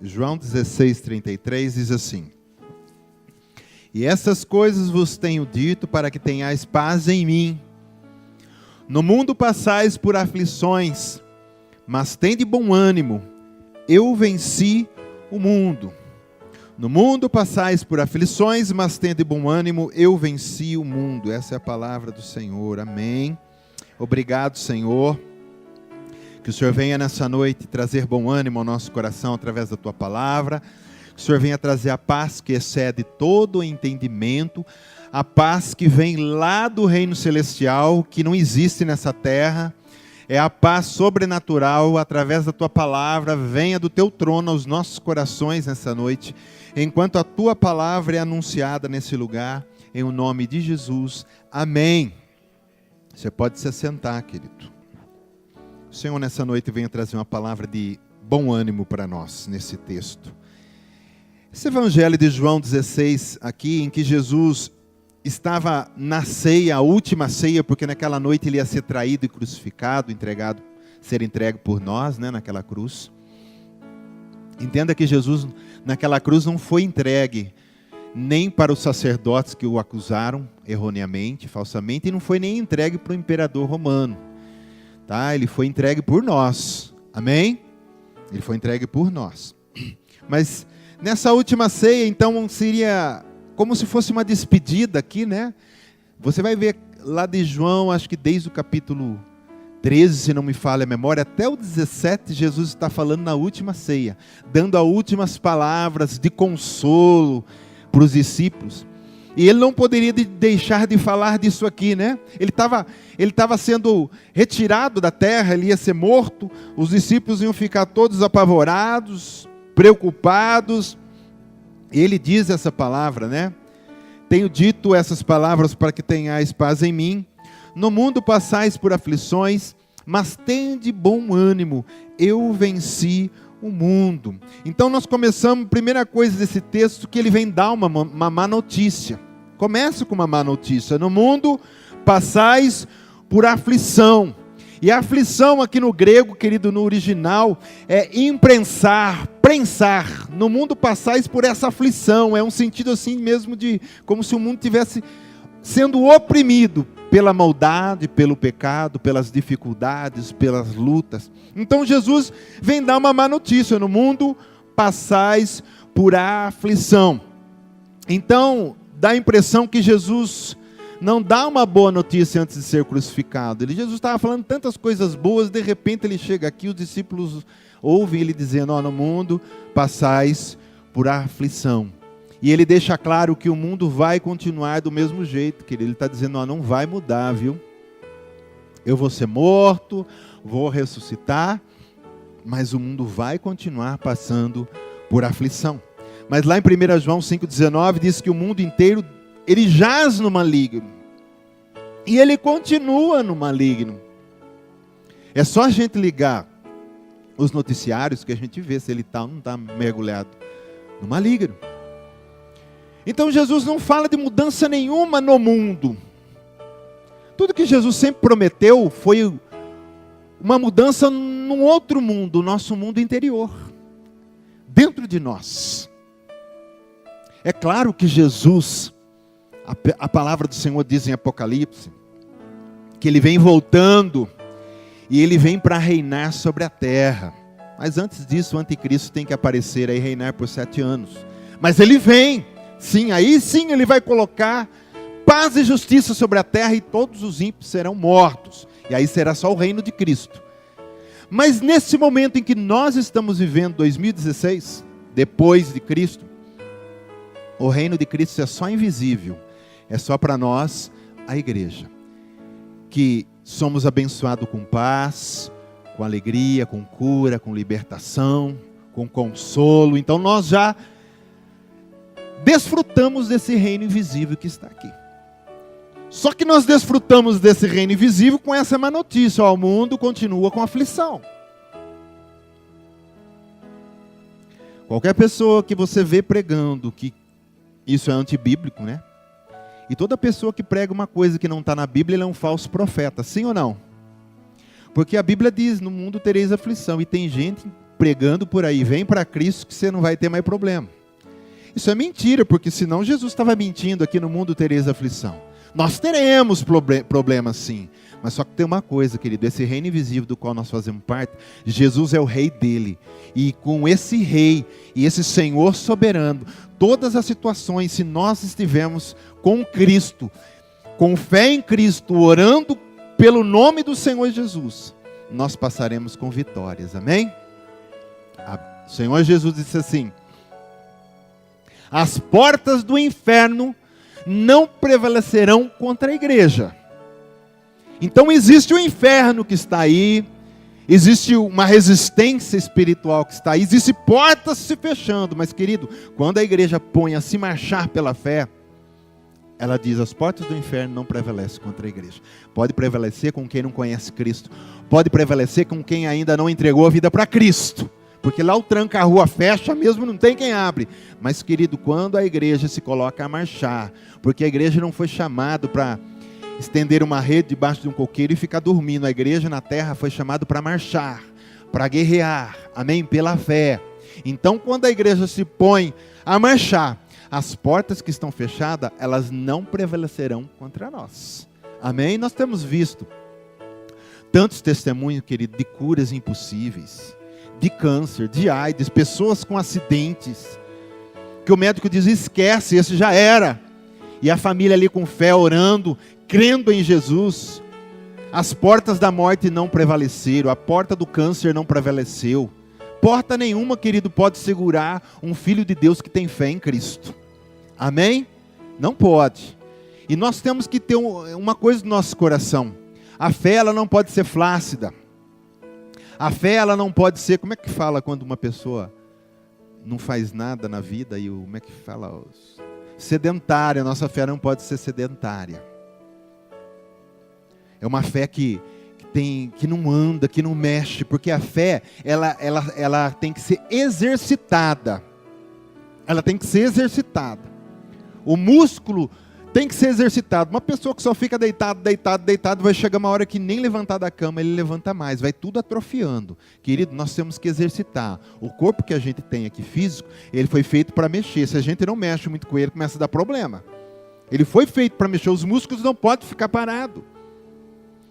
João 16:33 diz assim: E essas coisas vos tenho dito para que tenhais paz em mim. No mundo passais por aflições, mas tende bom ânimo, eu venci o mundo. No mundo passais por aflições, mas tende bom ânimo, eu venci o mundo. Essa é a palavra do Senhor, amém. Obrigado, Senhor. Que o Senhor venha nessa noite trazer bom ânimo ao nosso coração através da Tua palavra. Que o Senhor venha trazer a paz que excede todo o entendimento. A paz que vem lá do reino celestial, que não existe nessa terra. É a paz sobrenatural através da Tua palavra. Venha do Teu trono aos nossos corações nessa noite. Enquanto a Tua palavra é anunciada nesse lugar. Em o nome de Jesus. Amém. Você pode se assentar, querido. O Senhor nessa noite venha trazer uma palavra de bom ânimo para nós, nesse texto. Esse evangelho de João 16, aqui, em que Jesus estava na ceia, a última ceia, porque naquela noite ele ia ser traído e crucificado, ser entregue por nós, naquela cruz. Entenda que Jesus, naquela cruz, não foi entregue nem para os sacerdotes que o acusaram erroneamente, falsamente, e não foi nem entregue para o imperador romano. Tá? Ele foi entregue por nós, amém? Ele foi entregue por nós. Mas nessa última ceia, então, seria como se fosse uma despedida aqui, né? Você vai ver lá de João, acho que desde o capítulo 13, se não me falha a memória, até o 17, Jesus está falando na última ceia, dando as últimas palavras de consolo para os discípulos. E ele não poderia deixar de falar disso aqui, né? Ele estava sendo retirado da terra, ele ia ser morto, os discípulos iam ficar todos apavorados, preocupados. E ele diz essa palavra, né? Tenho dito essas palavras para que tenhais paz em mim. No mundo passais por aflições, mas tende bom ânimo, eu venci o mundo. Então nós começamos, primeira coisa desse texto, que ele vem dar uma má notícia. Começa com uma má notícia. No mundo passais por aflição. E a aflição aqui no grego, querido, no original, é imprensar, prensar. No mundo passais por essa aflição. É um sentido assim mesmo de como se o mundo estivesse sendo oprimido pela maldade, pelo pecado, pelas dificuldades, pelas lutas. Então Jesus vem dar uma má notícia. No mundo passais por aflição. Então dá a impressão que Jesus não dá uma boa notícia antes de ser crucificado. Jesus estava falando tantas coisas boas, de repente ele chega aqui, os discípulos ouvem ele dizendo, no mundo passais por aflição. E ele deixa claro que o mundo vai continuar do mesmo jeito, que ele está dizendo, não vai mudar, viu? Eu vou ser morto, vou ressuscitar, mas o mundo vai continuar passando por aflição. Mas lá em 1 João 5,19 diz que o mundo inteiro, ele jaz no maligno. E ele continua no maligno. É só a gente ligar os noticiários que a gente vê se ele está ou não está mergulhado no maligno. Então Jesus não fala de mudança nenhuma no mundo. Tudo que Jesus sempre prometeu foi uma mudança num outro mundo, o nosso mundo interior. Dentro de nós. É claro que Jesus, a palavra do Senhor diz em Apocalipse, que Ele vem voltando, e Ele vem para reinar sobre a terra. Mas antes disso, o anticristo tem que aparecer e reinar por 7 anos. Mas Ele vem, sim, aí sim Ele vai colocar paz e justiça sobre a terra, e todos os ímpios serão mortos. E aí será só o reino de Cristo. Mas nesse momento em que nós estamos vivendo, 2016, depois de Cristo, o reino de Cristo é só invisível, é só para nós, a igreja, que somos abençoados com paz, com alegria, com cura, com libertação, com consolo. Então nós já desfrutamos desse reino invisível que está aqui. Só que nós desfrutamos desse reino invisível com essa má notícia, o mundo continua com aflição. Qualquer pessoa que você vê pregando que isso é antibíblico, né? E toda pessoa que prega uma coisa que não está na Bíblia, ele é um falso profeta, sim ou não? Porque a Bíblia diz, no mundo tereis aflição, e tem gente pregando por aí, vem para Cristo que você não vai ter mais problema. Isso é mentira, porque senão Jesus estava mentindo, aqui no mundo tereis aflição. Nós teremos problemas sim, mas só que tem uma coisa, querido, esse reino invisível do qual nós fazemos parte, Jesus é o rei dele, e com esse rei e esse Senhor soberano, todas as situações, se nós estivermos com Cristo, com fé em Cristo, orando pelo nome do Senhor Jesus, nós passaremos com vitórias, amém? O Senhor Jesus disse assim: as portas do inferno não prevalecerão contra a igreja. Então existe o inferno que está aí, existe uma resistência espiritual que está aí, existe portas se fechando, mas querido, quando a igreja põe a se marchar pela fé, ela diz, as portas do inferno não prevalecem contra a igreja. Pode prevalecer com quem não conhece Cristo, pode prevalecer com quem ainda não entregou a vida para Cristo, porque lá o tranca, a rua fecha mesmo, não tem quem abre. Mas querido, quando a igreja se coloca a marchar, porque a igreja não foi chamada para estender uma rede debaixo de um coqueiro e ficar dormindo. A igreja na terra foi chamada para marchar, para guerrear, amém? Pela fé. Então quando a igreja se põe a marchar, as portas que estão fechadas, elas não prevalecerão contra nós, amém? Nós temos visto tantos testemunhos, querido, de curas impossíveis, de câncer, de AIDS, pessoas com acidentes, que o médico diz, esquece, esse já era, e a família ali com fé, orando, crendo em Jesus, as portas da morte não prevaleceram, a porta do câncer não prevaleceu, porta nenhuma, querido, pode segurar um filho de Deus que tem fé em Cristo, amém? Não pode, e nós temos que ter uma coisa no nosso coração, a fé ela não pode ser flácida, a fé ela não pode ser, como é que fala quando uma pessoa não faz nada na vida, e como é que fala? Sedentária, a nossa fé não pode ser sedentária. É uma fé que não anda, que não mexe, porque a fé, ela tem que ser exercitada. Ela tem que ser exercitada. O músculo tem que ser exercitado. Uma pessoa que só fica deitado, vai chegar uma hora que nem levantar da cama, ele levanta mais, vai tudo atrofiando. Querido, nós temos que exercitar. O corpo que a gente tem aqui físico, ele foi feito para mexer. Se a gente não mexe muito com ele, começa a dar problema. Ele foi feito para mexer, os músculos não podem ficar parados.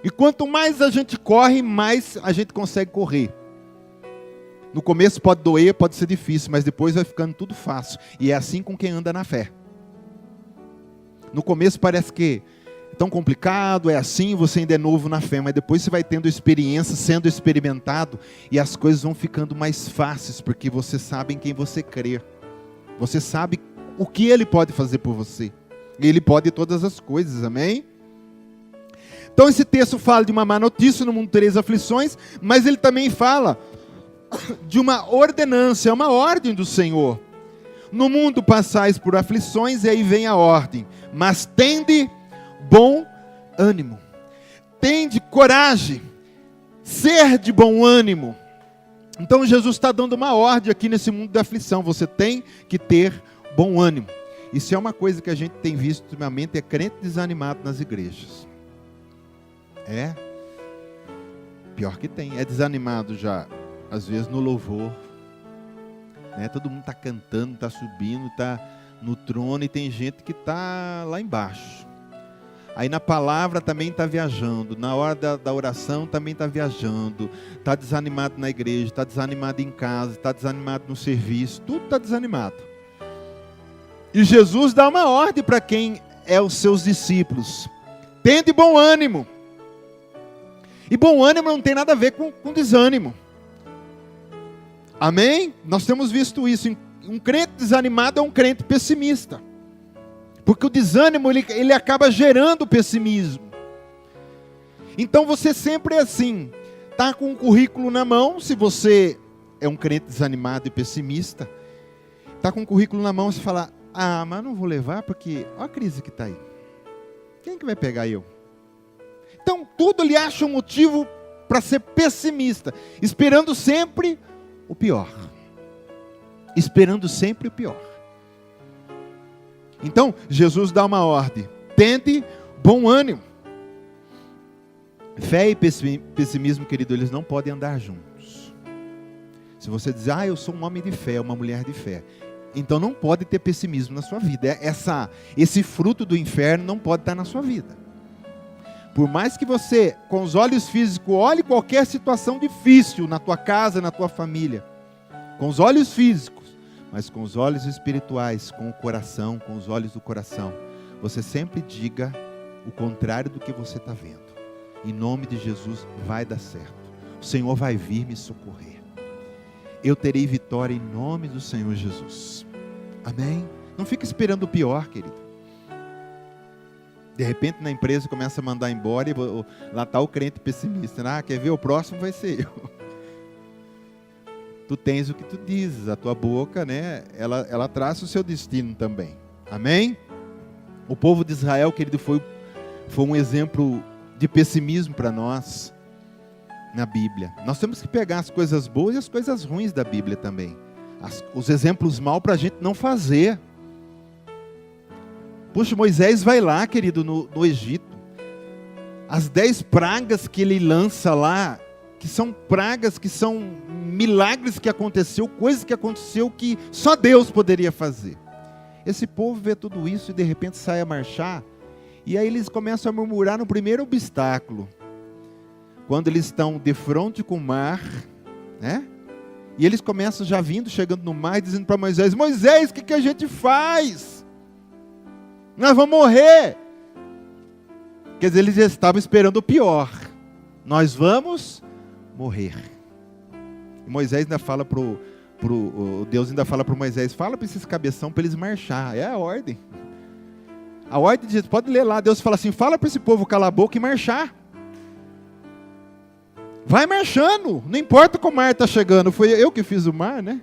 E quanto mais a gente corre, mais a gente consegue correr. No começo pode doer, pode ser difícil, mas depois vai ficando tudo fácil. E é assim com quem anda na fé. No começo parece que é tão complicado, é assim, você ainda é novo na fé, mas depois você vai tendo experiência, sendo experimentado, e as coisas vão ficando mais fáceis, porque você sabe em quem você crê. Você sabe o que Ele pode fazer por você. Ele pode todas as coisas, amém? Então esse texto fala de uma má notícia, no mundo tereis aflições, mas ele também fala de uma ordenança, é uma ordem do Senhor. No mundo passais por aflições, e aí vem a ordem, mas tende bom ânimo, tende coragem, ser de bom ânimo. Então Jesus está dando uma ordem aqui nesse mundo da aflição, você tem que ter bom ânimo. Isso é uma coisa que a gente tem visto ultimamente, é crente desanimado nas igrejas. É, pior que tem, é desanimado já, às vezes no louvor, né? Todo mundo está cantando, está subindo, está no trono, e tem gente que está lá embaixo. Aí na palavra também está viajando, na hora da oração também está viajando, está desanimado na igreja, está desanimado em casa, está desanimado no serviço, tudo está desanimado. E Jesus dá uma ordem para quem é os seus discípulos, tende bom ânimo. E bom ânimo não tem nada a ver com desânimo. Amém? Nós temos visto isso. Um crente desanimado é um crente pessimista. Porque o desânimo, ele acaba gerando pessimismo. Então você sempre é assim. Está com o currículo na mão, se você é um crente desanimado e pessimista. Está com o currículo na mão, você fala, mas não vou levar porque olha a crise que está aí. Quem que vai pegar eu? Então tudo ele acha um motivo para ser pessimista. Esperando sempre o pior. Esperando sempre o pior. Então, Jesus dá uma ordem. Tende bom ânimo. Fé e pessimismo, querido, eles não podem andar juntos. Se você diz, eu sou um homem de fé, uma mulher de fé, então não pode ter pessimismo na sua vida. Esse fruto do inferno não pode estar na sua vida. Por mais que você, com os olhos físicos, olhe qualquer situação difícil na tua casa, na tua família, com os olhos físicos, mas com os olhos espirituais, com o coração, com os olhos do coração, você sempre diga o contrário do que você está vendo. Em nome de Jesus, vai dar certo. O Senhor vai vir me socorrer. Eu terei vitória em nome do Senhor Jesus. Amém? Não fica esperando o pior, querido. De repente na empresa começa a mandar embora e lá está o crente pessimista. Quer ver? O próximo vai ser eu. Tu tens o que tu dizes, a tua boca, né? Ela traça o seu destino também. Amém? O povo de Israel, querido, foi um exemplo de pessimismo para nós na Bíblia. Nós temos que pegar as coisas boas e as coisas ruins da Bíblia também. Os exemplos maus para a gente não fazer. Puxa, Moisés vai lá, querido, no Egito. As 10 pragas que ele lança lá, que são pragas, que são milagres que aconteceu, coisas que aconteceu que só Deus poderia fazer. Esse povo vê tudo isso e de repente sai a marchar, e aí eles começam a murmurar no primeiro obstáculo. Quando eles estão de frente com o mar, né? E eles começam já chegando no mar, dizendo para Moisés, Moisés, o que a gente faz? Nós vamos morrer. Quer dizer, eles estavam esperando o pior. Nós vamos morrer. E Moisés ainda fala Deus ainda fala para Moisés, fala para esses cabeção para eles marchar. É a ordem. A ordem diz, pode ler lá, Deus fala assim, fala para esse povo calar a boca e marchar. Vai marchando, não importa como o mar está chegando, foi eu que fiz o mar, né?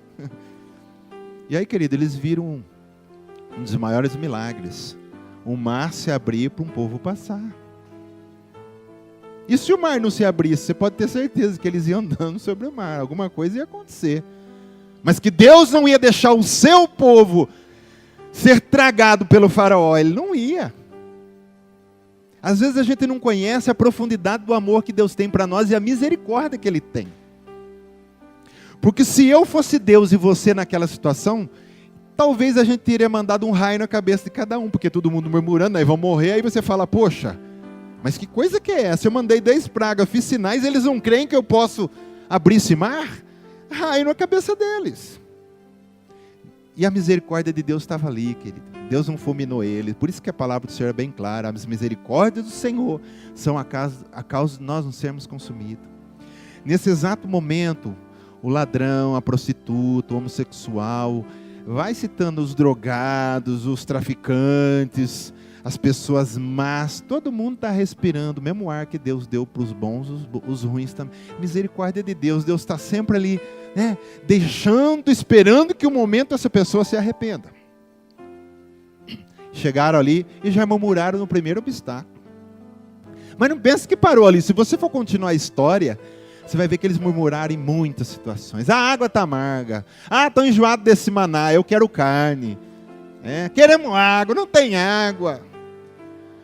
E aí, querido, eles viram um dos maiores milagres, o mar se abrir para um povo passar. E se o mar não se abrisse, você pode ter certeza que eles iam andando sobre o mar, alguma coisa ia acontecer. Mas que Deus não ia deixar o seu povo ser tragado pelo faraó, ele não ia. Às vezes a gente não conhece a profundidade do amor que Deus tem para nós e a misericórdia que Ele tem. Porque se eu fosse Deus e você naquela situação, talvez a gente teria mandado um raio na cabeça de cada um, porque todo mundo murmurando, aí vão morrer, aí você fala, poxa, mas que coisa que é essa? Eu mandei 10 pragas, fiz sinais, eles não creem que eu posso abrir esse mar? Raio na cabeça deles. E a misericórdia de Deus estava ali, querido. Deus não fulminou ele. Por isso que a palavra do Senhor é bem clara. As misericórdias do Senhor são a causa de nós não sermos consumidos. Nesse exato momento, o ladrão, a prostituta, o homossexual, vai citando os drogados, os traficantes, as pessoas más, todo mundo está respirando o mesmo ar que Deus deu para os bons, os ruins também. Misericórdia de Deus, Deus está sempre ali, né, deixando, esperando que o momento essa pessoa se arrependa. Chegaram ali e já murmuraram no primeiro obstáculo. Mas não pense que parou ali. Se você for continuar a história, você vai ver que eles murmuraram em muitas situações. A água está amarga. Estou enjoado desse maná, eu quero carne. Queremos água, não tem água.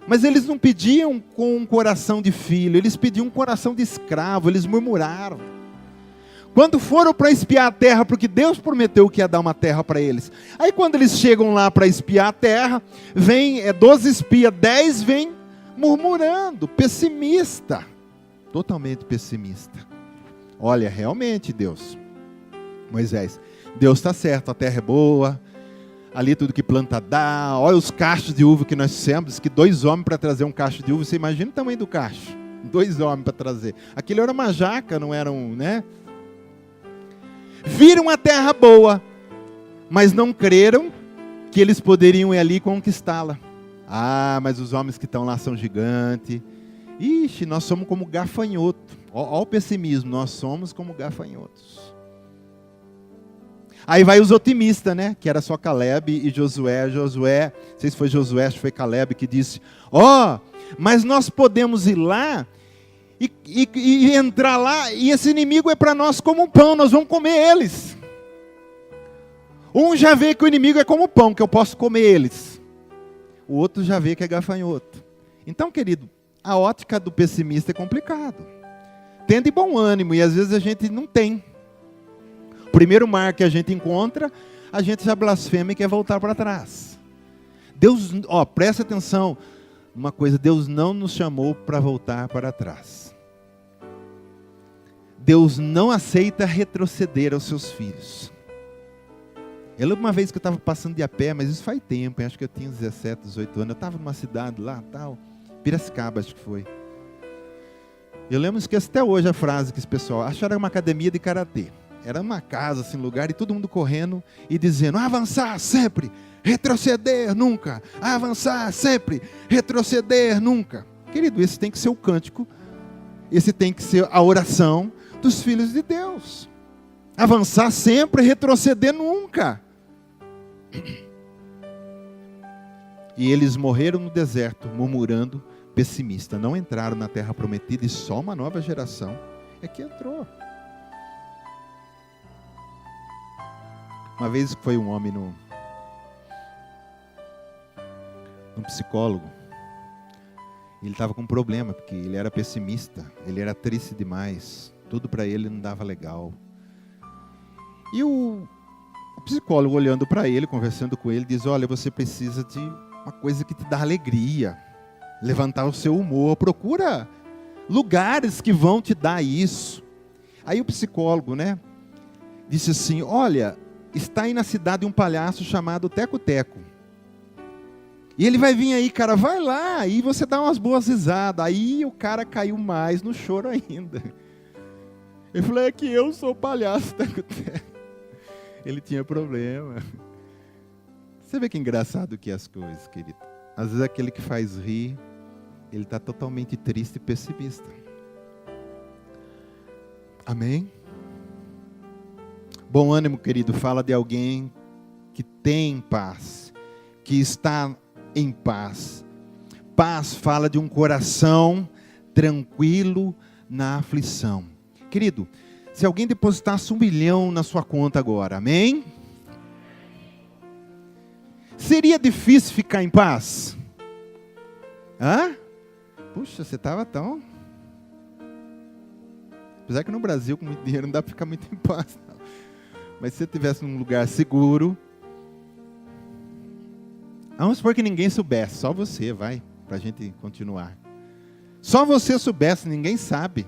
Mas eles não pediam com um coração de filho, eles pediam um coração de escravo, eles murmuraram. Quando foram para espiar a terra, porque Deus prometeu que ia dar uma terra para eles. Aí quando eles chegam lá para espiar a terra, vem 12 espias, 10 vêm murmurando, pessimista. Totalmente pessimista. Olha, realmente Deus, Moisés, Deus está certo, a terra é boa, ali tudo que planta dá, olha os cachos de uva que nós fizemos, diz que 2 homens para trazer um cacho de uva, você imagina o tamanho do cacho, 2 homens para trazer. Aquilo era uma jaca, não era um, né? Viram a terra boa, mas não creram que eles poderiam ir ali conquistá-la. Mas os homens que estão lá são gigantes. Ixi, nós somos como gafanhoto. Olha o pessimismo, nós somos como gafanhotos. Aí vai os otimistas, né? Que era só Caleb e Josué. Josué, não sei se foi Josué, acho que foi Caleb que disse, mas nós podemos ir lá e entrar lá, e esse inimigo é para nós como um pão, nós vamos comer eles. Um já vê que o inimigo é como pão, que eu posso comer eles. O outro já vê que é gafanhoto. Então, querido, a ótica do pessimista é complicado. Tende bom ânimo, e às vezes a gente não tem. primeiro mar que a gente encontra, a gente já blasfema e quer voltar para trás. Deus, presta atenção, uma coisa, Deus não nos chamou para voltar para trás. Deus não aceita retroceder aos seus filhos. Eu lembro uma vez que eu estava passando de a pé, mas isso faz tempo, acho que eu tinha 17, 18 anos, eu estava numa cidade lá, tal, Piracicaba acho que foi. Eu lembro, esqueço até hoje a frase que esse pessoal, acho que era uma academia de karatê. Era uma casa, assim, lugar, e todo mundo correndo e dizendo, avançar sempre, retroceder nunca, avançar sempre, retroceder nunca. Querido, esse tem que ser o cântico, esse tem que ser a oração dos filhos de Deus. Avançar sempre, retroceder nunca. E eles morreram no deserto, murmurando, pessimista. Não entraram na terra prometida e só uma nova geração é que entrou. Uma vez foi um homem num psicólogo. Ele estava com um problema, porque ele era pessimista, ele era triste demais, tudo para ele não dava legal. E o psicólogo olhando para ele, conversando com ele, diz, olha, você precisa de uma coisa que te dá alegria, levantar o seu humor, procura lugares que vão te dar isso. Aí o psicólogo, disse assim, olha, está aí na cidade um palhaço chamado Teco Teco. E ele vai vir aí, cara, vai lá, e você dá umas boas risadas. Aí o cara caiu mais no choro ainda. Ele falou, é que eu sou o palhaço Teco Teco. Ele tinha problema. Você vê que engraçado que é as coisas, querido. Às vezes aquele que faz rir, ele está totalmente triste e pessimista. Amém? Bom ânimo, querido, fala de alguém que tem paz, que está em paz. Paz fala de um coração tranquilo na aflição. Querido, se alguém depositasse 1 milhão na sua conta agora, amém? Seria difícil ficar em paz? Puxa, você estava tão... Apesar que no Brasil, com muito dinheiro, não dá para ficar muito em paz, não. Mas se você estivesse num lugar seguro... Vamos supor que ninguém soubesse, só você, vai, para a gente continuar. Só você soubesse, ninguém sabe.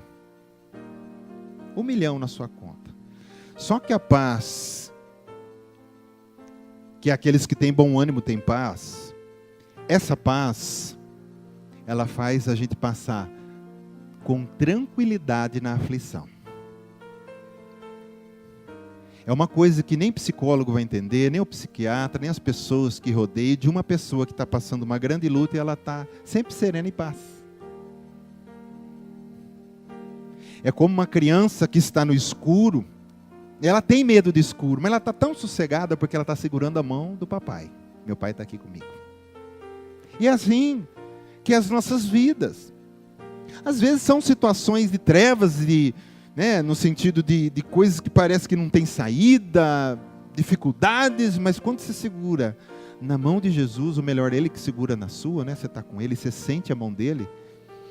1 milhão na sua conta. Só que a paz, que aqueles que têm bom ânimo têm paz, essa paz, ela faz a gente passar com tranquilidade na aflição. É uma coisa que nem psicólogo vai entender, nem o psiquiatra, nem as pessoas que rodeiam, de uma pessoa que está passando uma grande luta e ela está sempre serena e paz. É como uma criança que está no escuro, ela tem medo de escuro, mas ela está tão sossegada porque ela está segurando a mão do papai. Meu pai está aqui comigo. E é assim que as nossas vidas. Às vezes são situações de trevas, no sentido de coisas que parece que não tem saída, dificuldades, mas quando você segura na mão de Jesus, ou melhor, Ele que segura na sua, você está com Ele, você sente a mão dEle,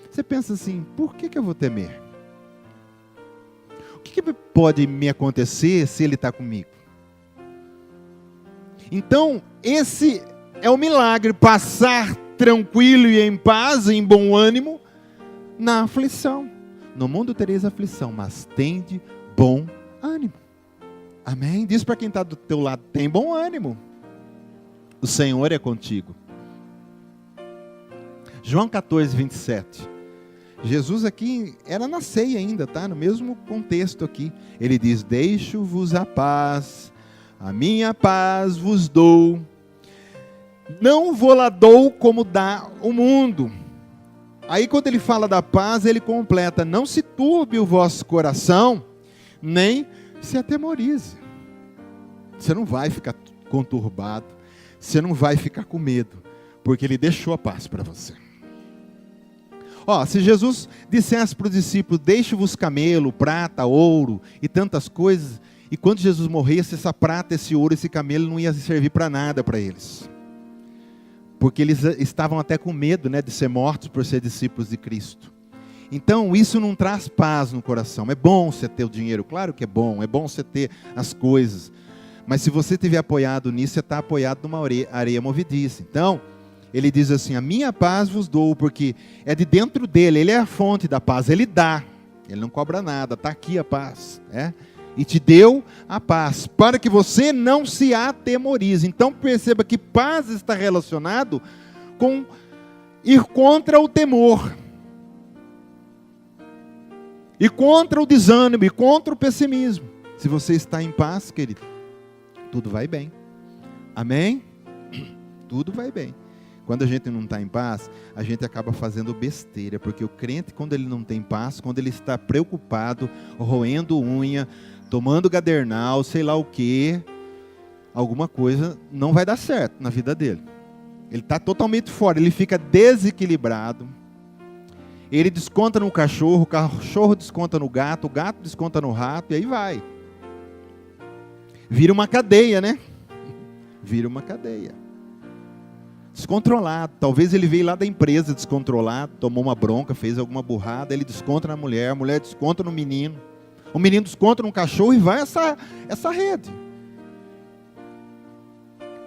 você pensa assim, por que eu vou temer? O que pode me acontecer se Ele está comigo? Então, esse é o milagre, passar tranquilo e em paz, em bom ânimo, na aflição. No mundo tereis aflição, mas tende bom ânimo. Amém? Diz para quem está do teu lado, tem bom ânimo. O Senhor é contigo. João 14, 27. Jesus aqui, era na ceia ainda, tá? No mesmo contexto aqui. Ele diz, deixo-vos a paz, a minha paz vos dou. Não vou lá dou como dá o mundo. Aí quando ele fala da paz, ele completa, não se turbe o vosso coração, nem se atemorize. Você não vai ficar conturbado, você não vai ficar com medo, porque ele deixou a paz para você. Se Jesus dissesse para os discípulos, deixe-vos camelo, prata, ouro e tantas coisas, e quando Jesus morresse, essa prata, esse ouro, esse camelo não ia servir para nada para eles. Porque eles estavam até com medo, de ser mortos por ser discípulos de Cristo. Então isso não traz paz no coração. É bom você ter o dinheiro, claro que é bom você ter as coisas. Mas se você estiver apoiado nisso, você está apoiado numa areia movediça. Então, ele diz assim, a minha paz vos dou, porque é de dentro dele, ele é a fonte da paz, ele dá, ele não cobra nada, está aqui a paz, e te deu a paz, para que você não se atemorize. Então perceba que paz está relacionado com ir contra o temor, e contra o desânimo, e contra o pessimismo. Se você está em paz, querido, tudo vai bem. Amém? Tudo vai bem. Quando a gente não está em paz, a gente acaba fazendo besteira, porque o crente, quando ele não tem paz, quando ele está preocupado, roendo unha, tomando gadernal, sei lá o que, alguma coisa não vai dar certo na vida dele. Ele está totalmente fora, ele fica desequilibrado. Ele desconta no cachorro, o cachorro desconta no gato, o gato desconta no rato, e aí vai. Vira uma cadeia, né? Vira uma cadeia. Descontrolado. Talvez ele veio lá da empresa descontrolado, tomou uma bronca, fez alguma burrada, ele desconta na mulher, a mulher desconta no menino, o menino desconta no cachorro e vai essa rede.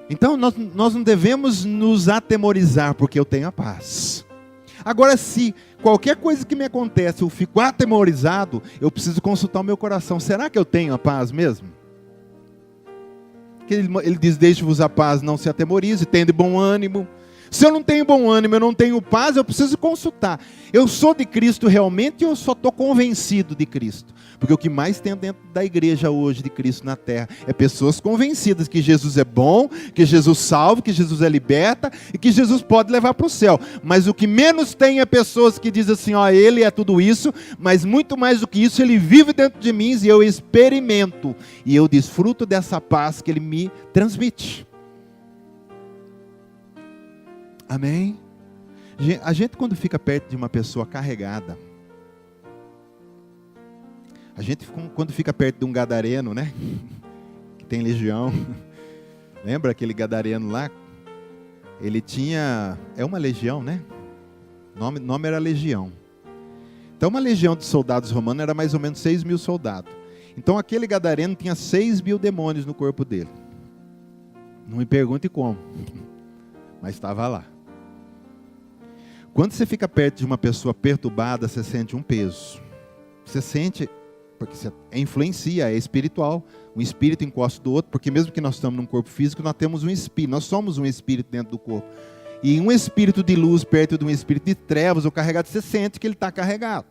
Então nós não devemos nos atemorizar, porque eu tenho a paz. Agora, se qualquer coisa que me acontece, eu fico atemorizado, eu preciso consultar o meu coração. Será que eu tenho a paz mesmo? Ele diz, deixe-vos a paz, não se atemorize, tenha de bom ânimo. Se eu não tenho bom ânimo, eu não tenho paz, eu preciso consultar. Eu sou de Cristo realmente ou eu só estou convencido de Cristo? Porque o que mais tem dentro da igreja hoje de Cristo na terra é pessoas convencidas que Jesus é bom, que Jesus salva, que Jesus é liberta e que Jesus pode levar para o céu. Mas o que menos tem é pessoas que dizem assim, ó, ele é tudo isso, mas muito mais do que isso, ele vive dentro de mim e eu experimento. E eu desfruto dessa paz que ele me transmite. Amém? A gente quando fica perto de uma pessoa carregada, a gente quando fica perto de um gadareno, né? Que tem legião. Lembra aquele gadareno lá? Ele tinha... É uma legião, né? O nome era legião. Então uma legião de soldados romanos era mais ou menos 6.000 soldados. Então aquele gadareno tinha 6.000 demônios no corpo dele. Não me pergunte como. Mas estava lá. Quando você fica perto de uma pessoa perturbada, você sente um peso. Você sente... Porque você influencia, é espiritual. Um espírito encosta do outro, porque mesmo que nós estamos num corpo físico, nós temos um espírito. Nós somos um espírito dentro do corpo. E um espírito de luz perto de um espírito de trevas ou carregado, você sente que ele está carregado.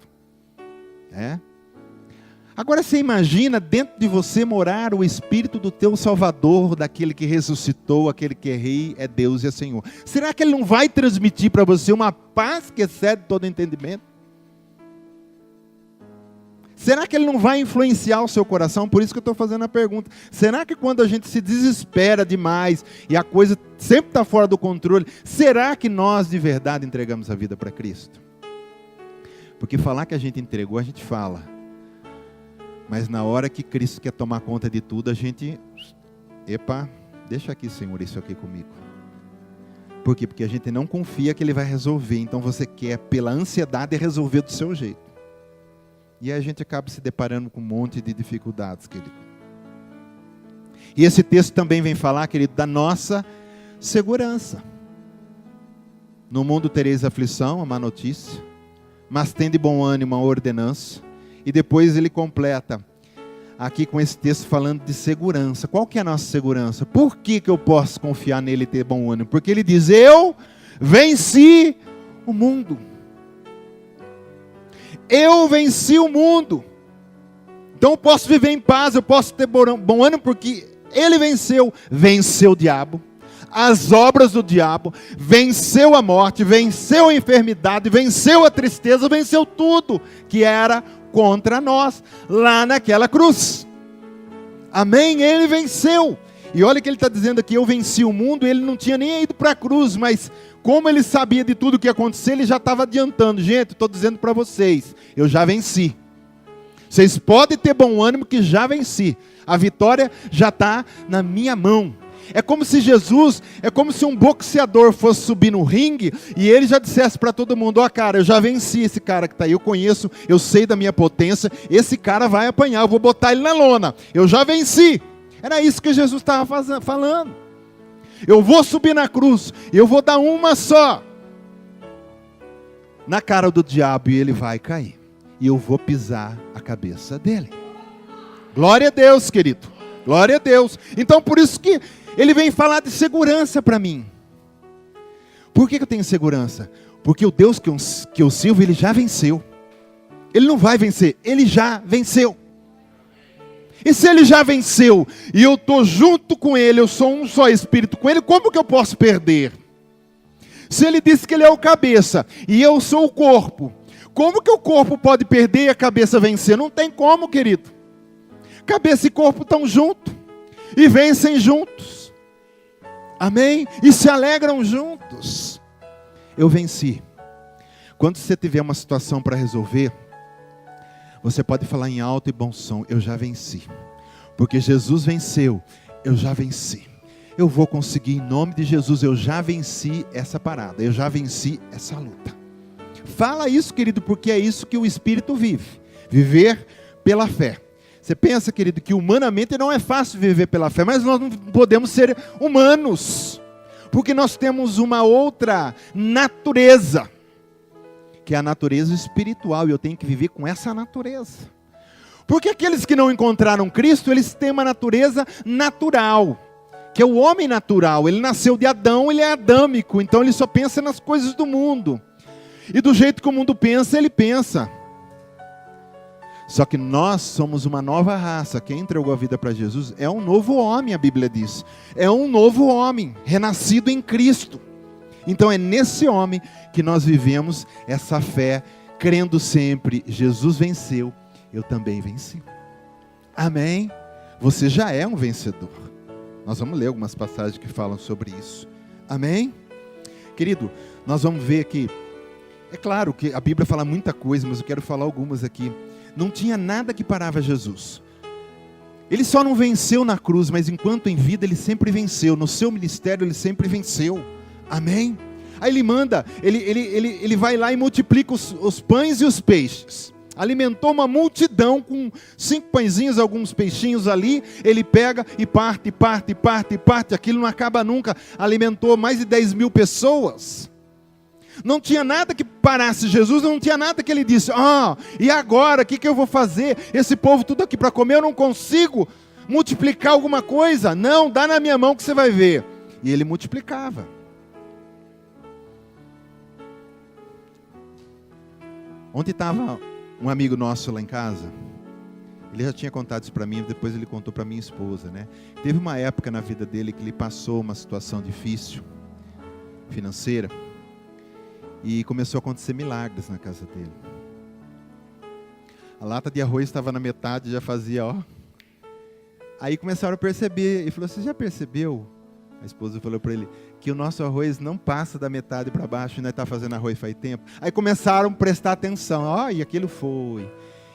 Agora você imagina dentro de você morar o espírito do teu Salvador, daquele que ressuscitou, aquele que é Rei, é Deus e é Senhor. Será que ele não vai transmitir para você uma paz que excede todo entendimento? Será que ele não vai influenciar o seu coração? Por isso que eu estou fazendo a pergunta. Será que quando a gente se desespera demais e a coisa sempre está fora do controle, será que nós de verdade entregamos a vida para Cristo? Porque falar que a gente entregou, a gente fala. Mas na hora que Cristo quer tomar conta de tudo, a gente... Epa, deixa aqui, Senhor, isso aqui comigo. Por quê? Porque a gente não confia que Ele vai resolver. Então você quer, pela ansiedade, resolver do seu jeito. E aí a gente acaba se deparando com um monte de dificuldades, querido. E esse texto também vem falar, querido, da nossa segurança. No mundo tereis aflição, a má notícia, mas tende bom ânimo, a ordenança. E depois ele completa aqui com esse texto falando de segurança. Qual que é a nossa segurança? Por que eu posso confiar nele e ter bom ânimo? Porque ele diz, eu venci o mundo. Eu venci o mundo. Então eu posso viver em paz, eu posso ter bom ânimo, porque ele venceu o diabo, as obras do diabo, venceu a morte, venceu a enfermidade, venceu a tristeza, venceu tudo que era contra nós, lá naquela cruz. Amém? Ele venceu. E olha que ele está dizendo aqui, eu venci o mundo. Ele não tinha nem ido para a cruz, mas como ele sabia de tudo o que ia acontecer, ele já estava adiantando. Gente, estou dizendo para vocês, eu já venci. Vocês podem ter bom ânimo que já venci. A vitória já está na minha mão. É como se Jesus, é como se um boxeador fosse subir no ringue e ele já dissesse para todo mundo: ó, cara, eu já venci esse cara que está aí, eu conheço, eu sei da minha potência, esse cara vai apanhar, eu vou botar ele na lona, eu já venci. Era isso que Jesus estava falando. Eu vou subir na cruz, eu vou dar uma só na cara do diabo e ele vai cair. E eu vou pisar a cabeça dele. Glória a Deus, querido. Glória a Deus. Então por isso que ele vem falar de segurança para mim. Por que eu tenho segurança? Porque o Deus que eu sirvo, ele já venceu. Ele não vai vencer, ele já venceu. E se ele já venceu, e eu estou junto com ele, eu sou um só espírito com ele, como que eu posso perder? Se ele disse que ele é o cabeça, e eu sou o corpo, como que o corpo pode perder e a cabeça vencer? Não tem como, querido. Cabeça e corpo estão juntos, e vencem juntos. Amém? E se alegram juntos. Eu venci. Quando você tiver uma situação para resolver, você pode falar em alto e bom som: eu já venci. Porque Jesus venceu, eu já venci. Eu vou conseguir em nome de Jesus, eu já venci essa parada, eu já venci essa luta. Fala isso, querido, porque é isso que o Espírito vive. Viver pela fé. Você pensa, querido, que humanamente não é fácil viver pela fé, mas nós não podemos ser humanos. Porque nós temos uma outra natureza, que é a natureza espiritual, e eu tenho que viver com essa natureza. Porque aqueles que não encontraram Cristo, eles têm uma natureza natural, que é o homem natural. Ele nasceu de Adão, ele é adâmico, então ele só pensa nas coisas do mundo. E do jeito que o mundo pensa, ele pensa. Só que nós somos uma nova raça. Quem entregou a vida para Jesus é um novo homem, a Bíblia diz. É um novo homem, renascido em Cristo. Então é nesse homem que nós vivemos essa fé, crendo sempre: Jesus venceu, eu também venci. Amém? Você já é um vencedor. Nós vamos ler algumas passagens que falam sobre isso. Amém? Querido, nós vamos ver que, é claro que a Bíblia fala muita coisa, mas eu quero falar algumas aqui. Não tinha nada que parava Jesus. Ele só não venceu na cruz, mas enquanto em vida ele sempre venceu. No seu ministério ele sempre venceu. Amém? Aí ele manda, ele vai lá e multiplica os pães e os peixes. Alimentou uma multidão com 5 pãezinhos, alguns peixinhos ali. Ele pega e parte. Aquilo não acaba nunca. Alimentou mais de 10.000 pessoas. Não tinha nada que parasse Jesus, não tinha nada que ele disse: e agora, o que eu vou fazer? Esse povo tudo aqui para comer, eu não consigo multiplicar alguma coisa. Não, dá na minha mão que você vai ver. E ele multiplicava. Ontem estava um amigo nosso lá em casa. Ele já tinha contado isso para mim, depois ele contou para minha esposa, né? Teve uma época na vida dele que ele passou uma situação difícil, financeira, e começou a acontecer milagres na casa dele. A lata de arroz estava na metade, já fazia, Aí começaram a perceber, ele falou: você já percebeu? A esposa falou para ele que o nosso arroz não passa da metade para baixo, e nós está fazendo arroz faz tempo. Aí começaram a prestar atenção, e aquilo foi.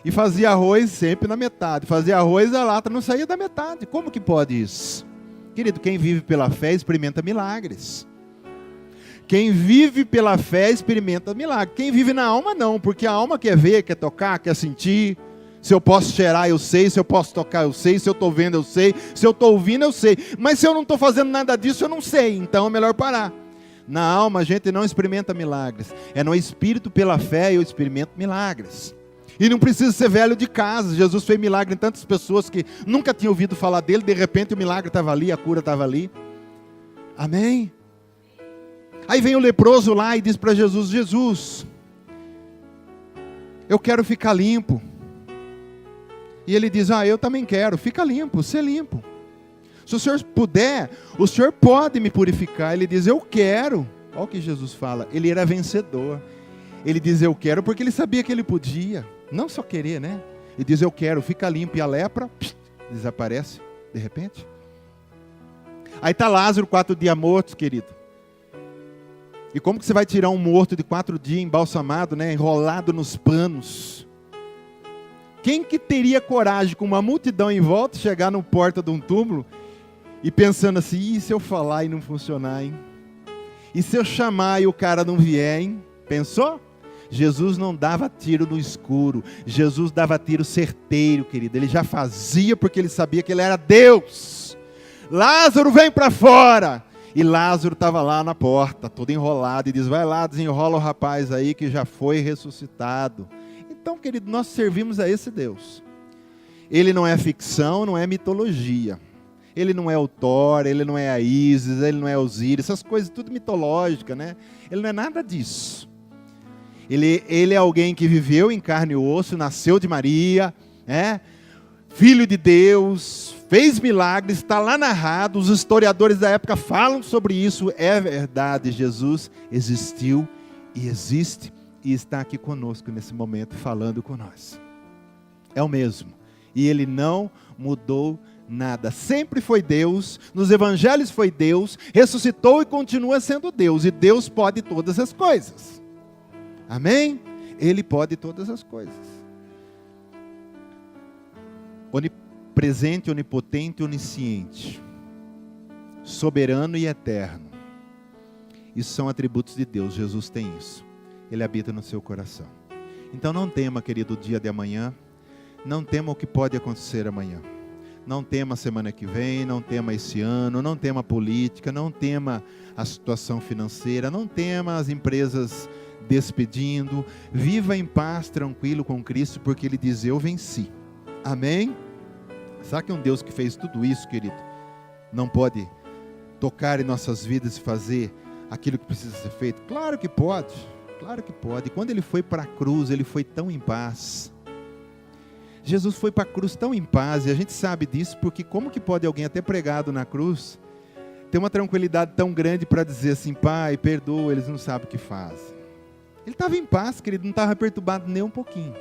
E fazia arroz sempre na metade, fazia arroz, a lata não saía da metade. Como que pode isso? Querido, quem vive pela fé experimenta milagres. Quem vive pela fé experimenta milagre. Quem vive na alma não, porque a alma quer ver, quer tocar, quer sentir. Se eu posso cheirar, eu sei. Se eu posso tocar, eu sei. Se eu estou vendo, eu sei. Se eu estou ouvindo, eu sei. Mas se eu não estou fazendo nada disso, eu não sei. Então é melhor parar. Na alma a gente não experimenta milagres. É no espírito pela fé eu experimento milagres. E não precisa ser velho de casa. Jesus fez milagre em tantas pessoas que nunca tinham ouvido falar dele. De repente o milagre estava ali, a cura estava ali. Amém? Aí vem o leproso lá e diz para Jesus: Jesus, eu quero ficar limpo. E ele diz: eu também quero, fica limpo, ser limpo. Se o senhor puder, o senhor pode me purificar. Ele diz: eu quero. Olha o que Jesus fala, ele era vencedor. Ele diz: eu quero, porque ele sabia que ele podia. Não só querer, né? Ele diz: eu quero, fica limpo. E a lepra desaparece, de repente. Aí está Lázaro, 4 dias mortos, querido. E como que você vai tirar um morto de 4 dias embalsamado, né, enrolado nos panos? Quem que teria coragem, com uma multidão em volta, chegar na porta de um túmulo E pensando assim, e se eu falar e não funcionar, hein? E se eu chamar e o cara não vier, hein? Pensou? Jesus não dava tiro no escuro. Jesus dava tiro certeiro, querido. Ele já fazia porque ele sabia que ele era Deus. Lázaro, vem para fora. E Lázaro estava lá na porta, todo enrolado. E diz, vai lá, desenrola o rapaz aí que já foi ressuscitado. Então, querido, nós servimos a esse Deus. Ele não é ficção, não é mitologia. Ele não é o Thor, ele não é a Ísis, ele não é Osíris. Essas coisas tudo mitológicas, né? Ele não é nada disso. Ele é alguém que viveu em carne e osso, nasceu de Maria, filho de Deus, fez milagres, está lá narrado, os historiadores da época falam sobre isso, é verdade, Jesus existiu e existe e está aqui conosco nesse momento, falando com nós. É o mesmo, e ele não mudou nada, sempre foi Deus, nos evangelhos foi Deus, ressuscitou e continua sendo Deus, e Deus pode todas as coisas. Amém? Ele pode todas as coisas. Onipresente, onipotente, onisciente. Soberano e eterno. Isso são atributos de Deus. Jesus tem isso. Ele habita no seu coração. Então não tema, querido, o dia de amanhã. Não tema o que pode acontecer amanhã. Não tema a semana que vem, não tema esse ano, não tema a política, não tema a situação financeira, não tema as empresas despedindo, viva em paz, tranquilo com Cristo, porque Ele diz, eu venci. Amém? Será que um Deus que fez tudo isso, querido, não pode tocar em nossas vidas e fazer aquilo que precisa ser feito? Claro que pode, claro que pode. E quando Ele foi para a cruz, Ele foi tão em paz. Jesus foi para a cruz tão em paz, e a gente sabe disso, porque como que pode alguém até pregado na cruz, ter uma tranquilidade tão grande para dizer assim, Pai, perdoa, eles não sabem o que fazem. Ele estava em paz, querido, não estava perturbado nem um pouquinho.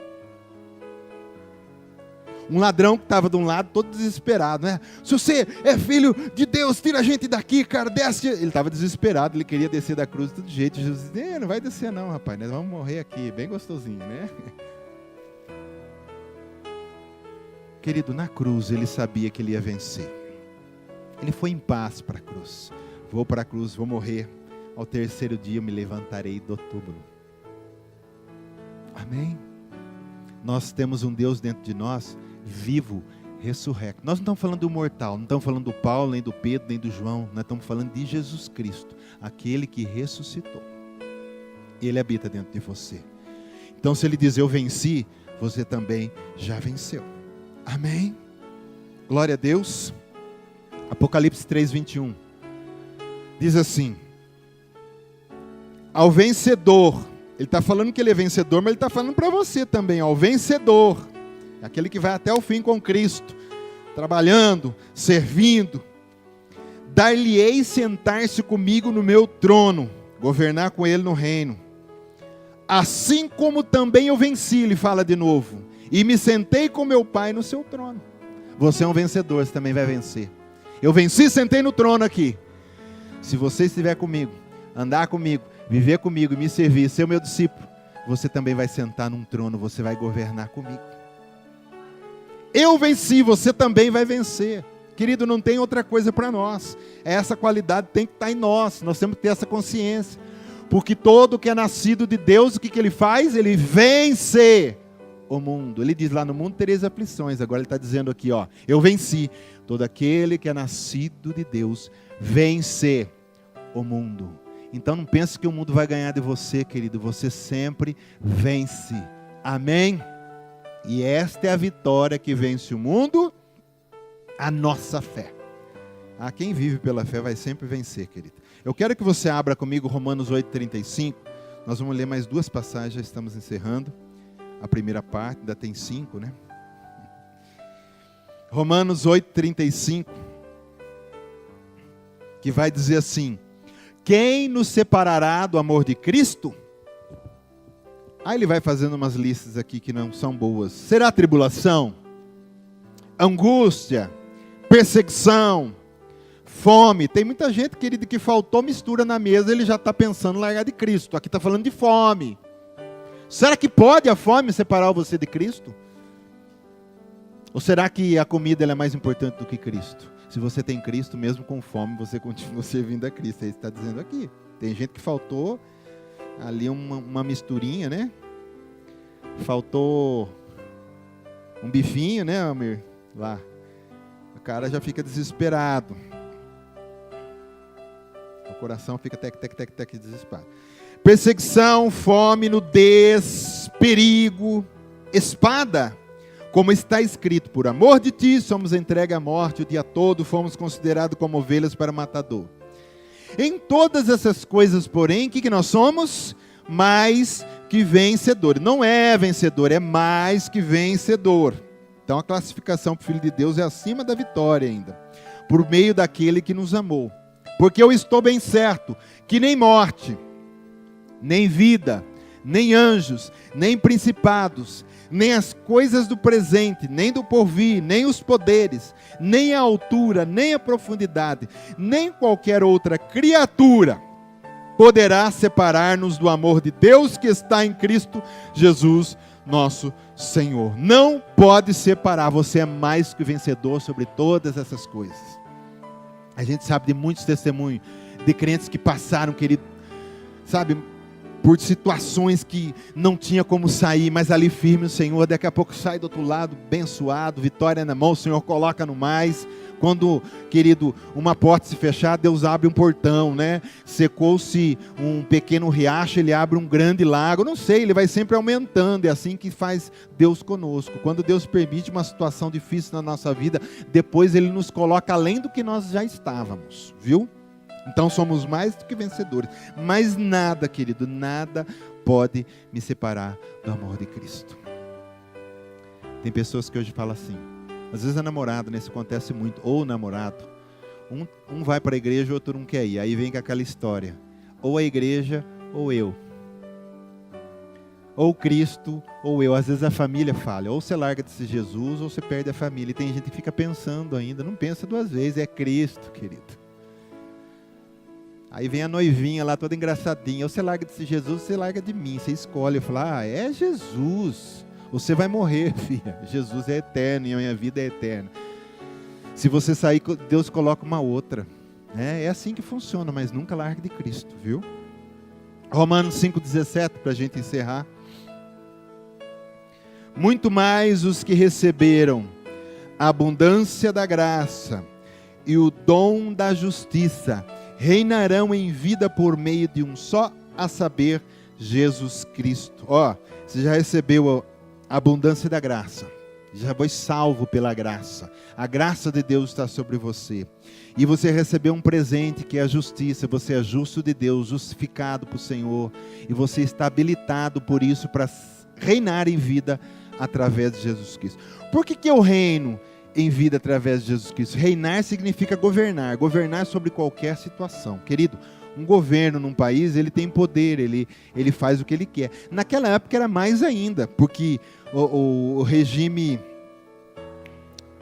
Um ladrão que estava de um lado, todo desesperado, né? Se você é filho de Deus, tira a gente daqui, cara, desce. Ele estava desesperado, ele queria descer da cruz de todo jeito. Jesus disse, não vai descer não, rapaz, nós vamos morrer aqui, bem gostosinho, né? Querido, na cruz ele sabia que ele ia vencer. Ele foi em paz para a cruz. Vou para a cruz, vou morrer. Ao terceiro dia eu me levantarei do túmulo. Amém? Nós temos um Deus dentro de nós, vivo, ressurrecto. Nós não estamos falando do mortal, não estamos falando do Paulo, nem do Pedro, nem do João. Nós estamos falando de Jesus Cristo, aquele que ressuscitou. Ele habita dentro de você. Então se Ele diz, eu venci, você também já venceu. Amém? Glória a Deus. Apocalipse 3:21. Diz assim, ao vencedor, ele está falando que ele é vencedor, mas ele está falando para você também, ao vencedor, aquele que vai até o fim com Cristo, trabalhando, servindo, dar-lhe-ei sentar-se comigo no meu trono, governar com ele no reino, assim como também eu venci, ele fala de novo, e me sentei com meu Pai no seu trono. Você é um vencedor, você também vai vencer. Eu venci, sentei no trono aqui. Se você estiver comigo, andar comigo, viver comigo e me servir, ser o meu discípulo, você também vai sentar num trono, você vai governar comigo. Eu venci, você também vai vencer. Querido, não tem outra coisa para nós. Essa qualidade tem que estar em nós. Nós temos que ter essa consciência. Porque todo que é nascido de Deus, o que ele faz? Ele vence o mundo. Ele diz lá, no mundo tereis aflições. Agora ele está dizendo aqui, ó, eu venci. Todo aquele que é nascido de Deus, vence o mundo. Então não pense que o mundo vai ganhar de você, querido. Você sempre vence. Amém? E esta é a vitória que vence o mundo, a nossa fé. Quem vive pela fé vai sempre vencer, querido. Eu quero que você abra comigo Romanos 8:35. Nós vamos ler mais duas passagens, já estamos encerrando. A primeira parte, ainda tem 5, né? Romanos 8:35. Que vai dizer assim: quem nos separará do amor de Cristo? Aí ele vai fazendo umas listas aqui que não são boas. Será tribulação? Angústia? Perseguição? Fome? Tem muita gente, querido, que faltou mistura na mesa, ele já está pensando em largar de Cristo. Aqui está falando de fome. Será que pode a fome separar você de Cristo? Ou será que a comida ela é mais importante do que Cristo? Se você tem Cristo, mesmo com fome, você continua servindo a Cristo. Ele está dizendo aqui. Tem gente que faltou ali uma misturinha, né? Faltou um bifinho, né, Amir? Lá. O cara já fica desesperado. O coração fica tec, desesperado. Perseguição, fome, nudez, perigo, espada. Como está escrito, por amor de ti, somos entregues à morte o dia todo, fomos considerados como ovelhas para matador. Em todas essas coisas, porém, o que nós somos? Mais que vencedor. Não é vencedor, é mais que vencedor. Então a classificação para o Filho de Deus é acima da vitória ainda. Por meio daquele que nos amou. Porque eu estou bem certo que nem morte, nem vida, nem anjos, nem principados, nem as coisas do presente, nem do porvir, nem os poderes, nem a altura, nem a profundidade, nem qualquer outra criatura poderá separar-nos do amor de Deus que está em Cristo Jesus, nosso Senhor. Não pode separar, você é mais que vencedor sobre todas essas coisas. A gente sabe de muitos testemunhos de crentes que passaram, querido, sabe, por situações que não tinha como sair, mas ali firme o Senhor, daqui a pouco sai do outro lado, abençoado, vitória na mão, o Senhor coloca no mais. Quando, querido, uma porta se fechar, Deus abre um portão, né? Secou-se um pequeno riacho, Ele abre um grande lago, não sei, Ele vai sempre aumentando, é assim que faz Deus conosco. Quando Deus permite uma situação difícil na nossa vida, depois Ele nos coloca além do que nós já estávamos, viu? Então somos mais do que vencedores, mas nada, querido, nada pode me separar do amor de Cristo. Tem pessoas que hoje falam assim, às vezes é namorado, né? Isso acontece muito, ou namorado, um vai para a igreja, o outro não quer ir, aí vem com aquela história, ou a igreja, ou eu, ou Cristo, ou eu. Às vezes a família falha, ou você larga desse Jesus, ou você perde a família, e tem gente que fica pensando ainda, não pensa duas vezes, é Cristo, querido. Aí vem a noivinha lá, toda engraçadinha, ou você larga desse Jesus, ou você larga de mim, você escolhe, eu falo, é Jesus, você vai morrer, filha, Jesus é eterno, e a minha vida é eterna. Se você sair, Deus coloca uma outra, né? É assim que funciona, mas nunca largue de Cristo, viu? Romanos 5,17, para a gente encerrar. Muito mais os que receberam a abundância da graça e o dom da justiça, reinarão em vida por meio de um só, a saber, Jesus Cristo. Você já recebeu a abundância da graça, já foi salvo pela graça, a graça de Deus está sobre você, e você recebeu um presente que é a justiça, você é justo de Deus, justificado por Senhor, e você está habilitado por isso para reinar em vida através de Jesus Cristo. Por que eu reino em vida através de Jesus Cristo? Reinar significa governar sobre qualquer situação. Querido, um governo num país, ele tem poder, ele faz o que ele quer. Naquela época era mais ainda, porque o regime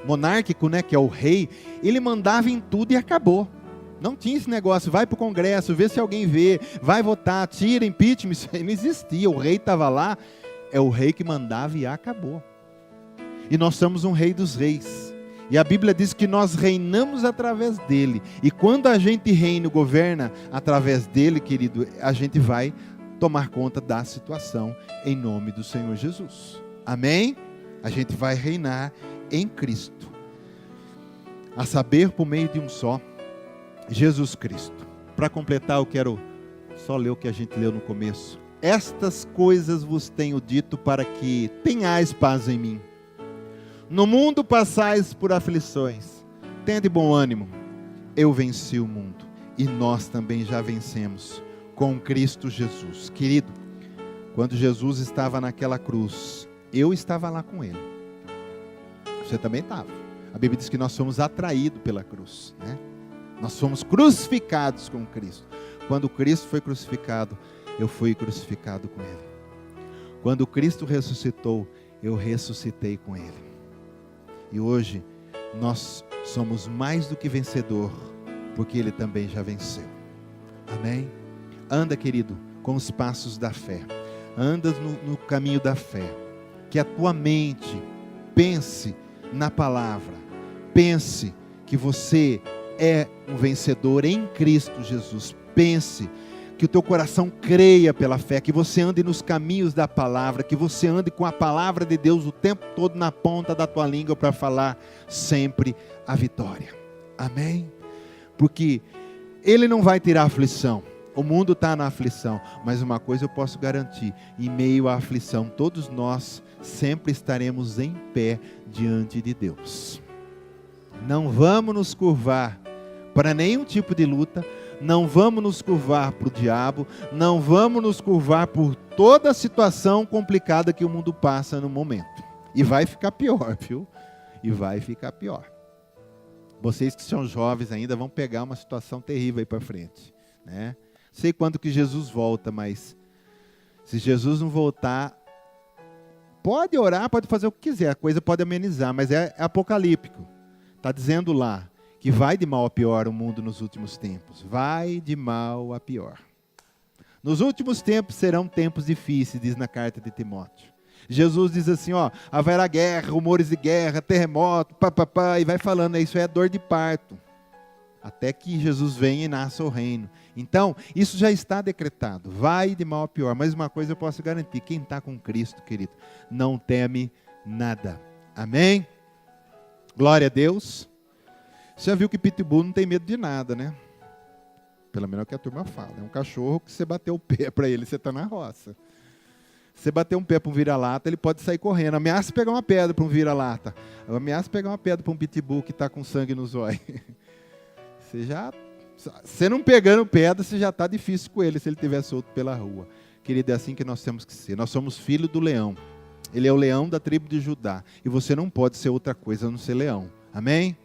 monárquico, né, que é o rei, ele mandava em tudo e acabou. Não tinha esse negócio, vai para o Congresso, vê se alguém vê, vai votar, tira, impeachment, isso aí não existia. O rei estava lá, é o rei que mandava e acabou. E nós somos um rei dos reis. E a Bíblia diz que nós reinamos através dele. E quando a gente reina e governa através dele, querido, a gente vai tomar conta da situação em nome do Senhor Jesus. Amém? A gente vai reinar em Cristo. A saber, por meio de um só, Jesus Cristo. Para completar, eu quero só ler o que a gente leu no começo. Estas coisas vos tenho dito para que tenhais paz em mim. No mundo passais por aflições, tende bom ânimo, eu venci o mundo, e nós também já vencemos, com Cristo Jesus. Querido, quando Jesus estava naquela cruz, eu estava lá com Ele, você também estava. A Bíblia diz que nós somos atraídos pela cruz, né? Nós somos crucificados com Cristo. Quando Cristo foi crucificado, eu fui crucificado com Ele. Quando Cristo ressuscitou, eu ressuscitei com Ele. E hoje, nós somos mais do que vencedor, porque Ele também já venceu. Amém? Anda, querido, com os passos da fé. Anda no caminho da fé. Que a tua mente pense na palavra. Pense que você é um vencedor em Cristo Jesus. Pense, que o teu coração creia pela fé, que você ande nos caminhos da palavra, que você ande com a palavra de Deus o tempo todo na ponta da tua língua para falar sempre a vitória. Amém? Porque Ele não vai tirar a aflição. O mundo está na aflição, mas uma coisa eu posso garantir: em meio à aflição, todos nós sempre estaremos em pé diante de Deus. Não vamos nos curvar para nenhum tipo de luta, não vamos nos curvar para o diabo, não vamos nos curvar por toda a situação complicada que o mundo passa no momento. E vai ficar pior, viu? E vai ficar pior. Vocês que são jovens ainda vão pegar uma situação terrível aí para frente, né? Sei quando que Jesus volta, mas se Jesus não voltar, pode orar, pode fazer o que quiser, a coisa pode amenizar, mas é apocalíptico. Está dizendo lá que vai de mal a pior o mundo nos últimos tempos. Vai de mal a pior. Nos últimos tempos serão tempos difíceis, diz na carta de Timóteo. Jesus diz assim, haverá guerra, rumores de guerra, terremoto, e vai falando, isso é dor de parto. Até que Jesus venha e nasça o reino. Então, isso já está decretado. Vai de mal a pior. Mas uma coisa eu posso garantir, quem está com Cristo, querido, não teme nada. Amém? Glória a Deus. Você já viu que pitbull não tem medo de nada, né? Pelo menos é o que a turma fala. É um cachorro que você bateu o pé para ele, você está na roça. Você bater um pé para um vira-lata, ele pode sair correndo. Ameaça pegar uma pedra para um vira-lata. Ameaça pegar uma pedra para um pitbull que está com sangue nos olhos. Você não pegando pedra, você já está difícil com ele se ele estiver solto pela rua. Querido, é assim que nós temos que ser. Nós somos filhos do leão. Ele é o leão da tribo de Judá. E você não pode ser outra coisa a não ser leão. Amém?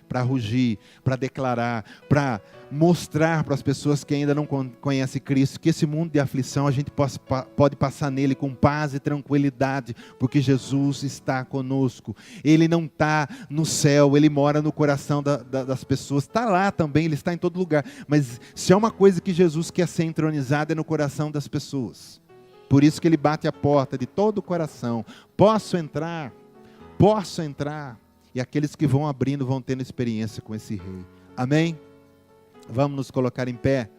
Para rugir, para declarar, para mostrar para as pessoas que ainda não conhecem Cristo, que esse mundo de aflição a gente pode passar nele com paz e tranquilidade, porque Jesus está conosco. Ele não está no céu, Ele mora no coração das pessoas, está lá também, Ele está em todo lugar, mas se é uma coisa que Jesus quer ser entronizado é no coração das pessoas. Por isso que Ele bate a porta de todo o coração. Posso entrar? Posso entrar? E aqueles que vão abrindo vão tendo experiência com esse rei. Amém? Vamos nos colocar em pé.